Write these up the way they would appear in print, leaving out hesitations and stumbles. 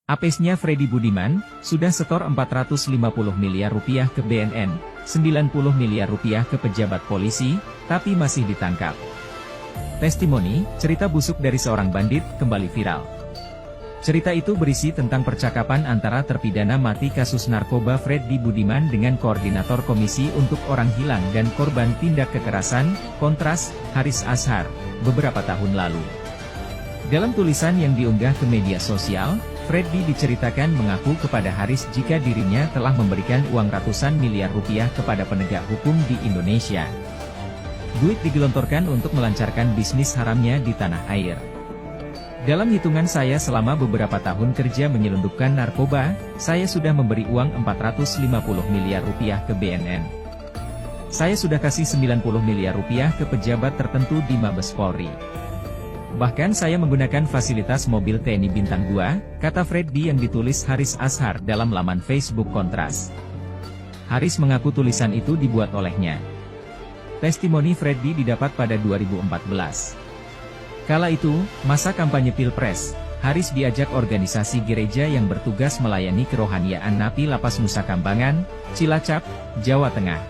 Apesnya Freddy Budiman, sudah setor 450 miliar rupiah ke BNN, 90 miliar rupiah ke pejabat polisi, tapi masih ditangkap. Testimoni, cerita busuk dari seorang bandit, kembali viral. Cerita itu berisi tentang percakapan antara terpidana mati kasus narkoba Freddy Budiman dengan Koordinator Komisi untuk Orang Hilang dan Korban Tindak Kekerasan, Kontras, Haris Azhar, beberapa tahun lalu. Dalam tulisan yang diunggah ke media sosial, Freddy diceritakan mengaku kepada Haris jika dirinya telah memberikan uang ratusan miliar rupiah kepada penegak hukum di Indonesia. Duit digelontorkan untuk melancarkan bisnis haramnya di tanah air. Dalam hitungan saya selama beberapa tahun kerja menyelundupkan narkoba, saya sudah memberi uang 450 miliar rupiah ke BNN. Saya sudah kasih 90 miliar rupiah ke pejabat tertentu di Mabes Polri. Bahkan saya menggunakan fasilitas mobil TNI Bintang 2, kata Freddy yang ditulis Haris Azhar dalam laman Facebook Kontras. Haris mengaku tulisan itu dibuat olehnya. Testimoni Freddy didapat pada 2014. Kala itu, masa kampanye Pilpres, Haris diajak organisasi gereja yang bertugas melayani kerohaniaan Napi Lapas Nusa Kambangan, Cilacap, Jawa Tengah.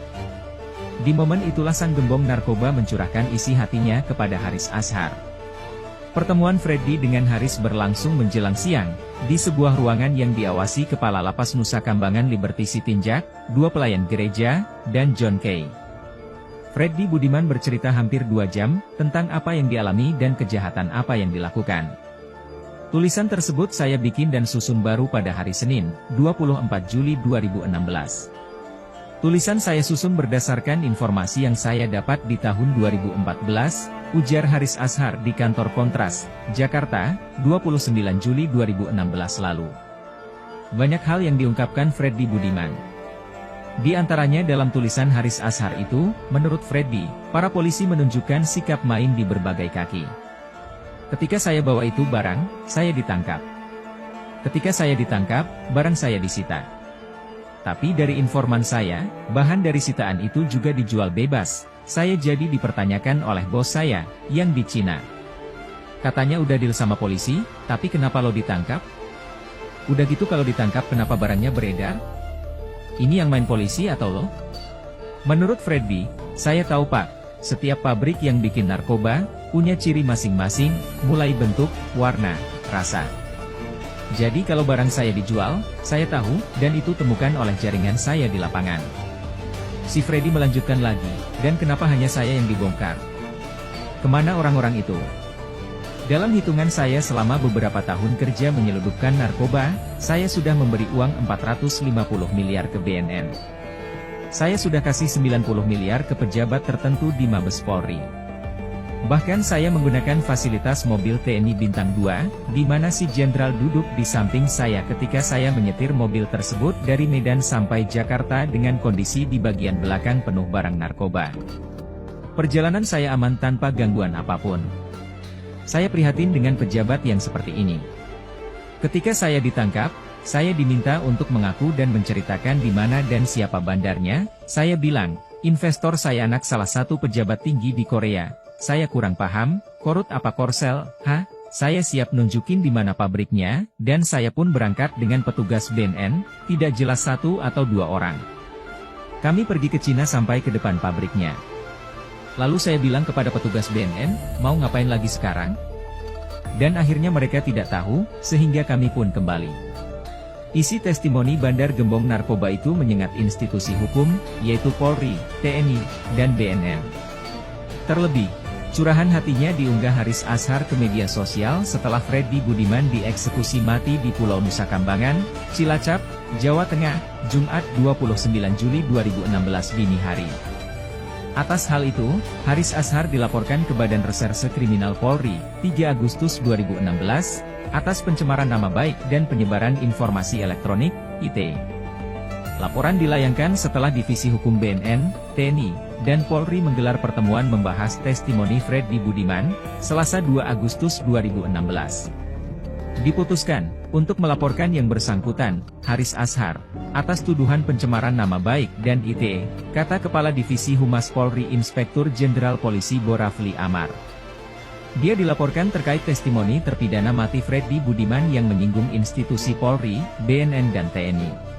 Di momen itulah sang gembong narkoba mencurahkan isi hatinya kepada Haris Azhar. Pertemuan Freddy dengan Haris berlangsung menjelang siang, di sebuah ruangan yang diawasi Kepala Lapas Nusa Kambangan Liberty Sitinjak, 2 pelayan gereja, dan John Kay. Freddy Budiman bercerita hampir 2 jam, tentang apa yang dialami dan kejahatan apa yang dilakukan. Tulisan tersebut saya bikin dan susun baru pada hari Senin, 24 Juli 2016. Tulisan saya susun berdasarkan informasi yang saya dapat di tahun 2014, ujar Haris Azhar di kantor Kontras, Jakarta, 29 Juli 2016 lalu. Banyak hal yang diungkapkan Freddy Budiman. Di antaranya dalam tulisan Haris Azhar itu, menurut Freddy, para polisi menunjukkan sikap main di berbagai kaki. Ketika saya bawa itu barang, saya ditangkap. Ketika saya ditangkap, barang saya disita. Tapi dari informan saya, bahan dari sitaan itu juga dijual bebas. Saya jadi dipertanyakan oleh bos saya, yang di Cina. Katanya udah deal sama polisi, tapi kenapa lo ditangkap? Udah gitu kalau ditangkap kenapa barangnya beredar? Ini yang main polisi atau lo? Menurut Freddy, saya tahu pak, setiap pabrik yang bikin narkoba, punya ciri masing-masing, mulai bentuk, warna, rasa. Jadi kalau barang saya dijual, saya tahu, dan itu temukan oleh jaringan saya di lapangan. Si Freddy melanjutkan lagi, dan kenapa hanya saya yang dibongkar? Kemana orang-orang itu? Dalam hitungan saya selama beberapa tahun kerja menyelundupkan narkoba, saya sudah memberi uang 450 miliar ke BNN. Saya sudah kasih 90 miliar ke pejabat tertentu di Mabes Polri. Bahkan saya menggunakan fasilitas mobil TNI Bintang 2, di mana si Jenderal duduk di samping saya ketika saya menyetir mobil tersebut dari Medan sampai Jakarta dengan kondisi di bagian belakang penuh barang narkoba. Perjalanan saya aman tanpa gangguan apapun. Saya prihatin dengan pejabat yang seperti ini. Ketika saya ditangkap, saya diminta untuk mengaku dan menceritakan di mana dan siapa bandarnya. Saya bilang, investor saya anak salah satu pejabat tinggi di Korea. Saya kurang paham, korut apa korsel, saya siap nunjukin di mana pabriknya, dan saya pun berangkat dengan petugas BNN, tidak jelas 1 atau 2 orang. Kami pergi ke Cina sampai ke depan pabriknya. Lalu saya bilang kepada petugas BNN, mau ngapain lagi sekarang? Dan akhirnya mereka tidak tahu, sehingga kami pun kembali. Isi testimoni bandar gembong narkoba itu menyengat institusi hukum, yaitu Polri, TNI, dan BNN. Terlebih, curahan hatinya diunggah Haris Azhar ke media sosial setelah Freddy Budiman dieksekusi mati di Pulau Nusa Kambangan, Cilacap, Jawa Tengah, Jumat 29 Juli 2016 dini hari. Atas hal itu, Haris Azhar dilaporkan ke Badan Reserse Kriminal Polri, 3 Agustus 2016, atas pencemaran nama baik dan penyebaran informasi elektronik, ITE. Laporan dilayangkan setelah Divisi Hukum BNN, TNI, dan Polri menggelar pertemuan membahas testimoni Freddy Budiman, Selasa 2 Agustus 2016. Diputuskan, untuk melaporkan yang bersangkutan, Haris Azhar, atas tuduhan pencemaran nama baik dan ITE, kata Kepala Divisi Humas Polri Inspektur Jenderal Polisi Borafli Amar. Dia dilaporkan terkait testimoni terpidana mati Freddy Budiman yang menyinggung institusi Polri, BNN dan TNI.